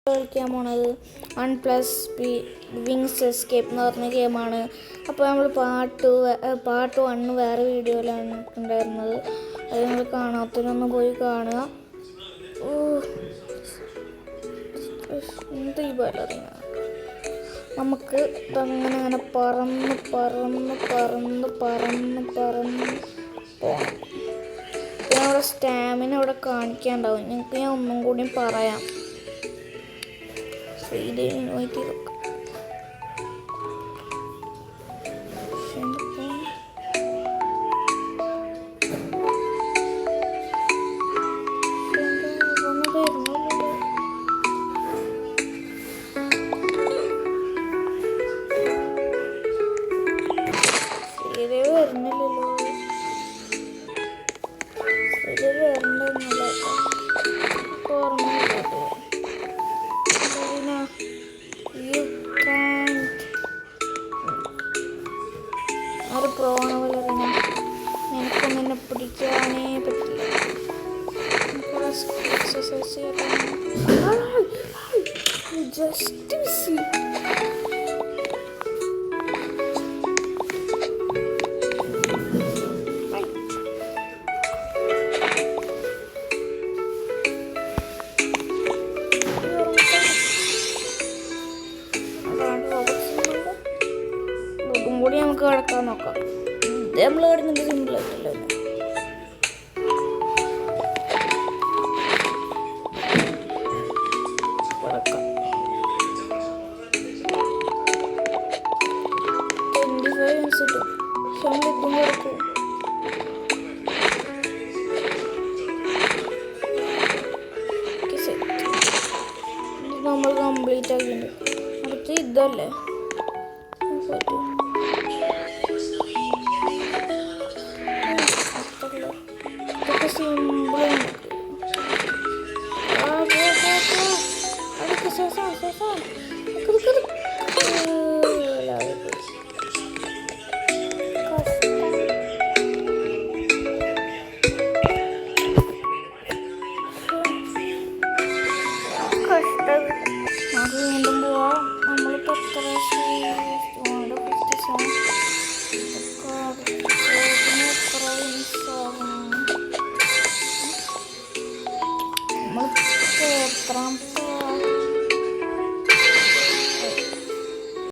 കളിക്കാൻ പോണത് 1+B wings escape എന്ന് പറഞ്ഞ ഗെയിമാണ്. അപ്പോൾ നമ്മൾ പാർട്ട് 1 വേറെ വീഡിയോയിലാണ് ഉണ്ടായിരുന്നത്. അത് നമ്മൾ കാണാത്തതിനൊന്ന് പോയി കാണുക. എന്ത് ഈ ബലറിയ നമുക്ക് അങ്ങനെ പറന്ന് പോകണം. പിന്നെ അവിടെ സ്റ്റാമിന അവിടെ കാണിക്കാണ്ടാവും. നിങ്ങൾക്ക് ഞാൻ ഒന്നും കൂടി പറയാം. ഇത് ഇൻവൈറ്റ് ചെയ്ത് വെക്കാം. പ്രോണ പോലെ എനിക്കൊന്നും എന്നെ പിടിക്കാനേ പറ്റില്ല. എക്സസൈസ് ജസ്റ്റ് സി കൂടി നമുക്ക് കിടക്കാൻ നോക്കാം. ഇത് നമ്മൾ കിടക്കുന്നത് സിമ്പിളായിട്ടല്ലോ. കിടക്കാം 25 മിനിറ്റ്സ് കിട്ടും. പക്ഷെ നമ്മൾ ഇതും കിടക്കും. ഇത് നമ്മൾ കംപ്ലീറ്റ് ആക്കിയിട്ടുണ്ട്. അടുത്ത് ഇതല്ലേ പറ്റും. ഇതൊക്കെ സിമ്പിളാണ്. അതൊക്കെ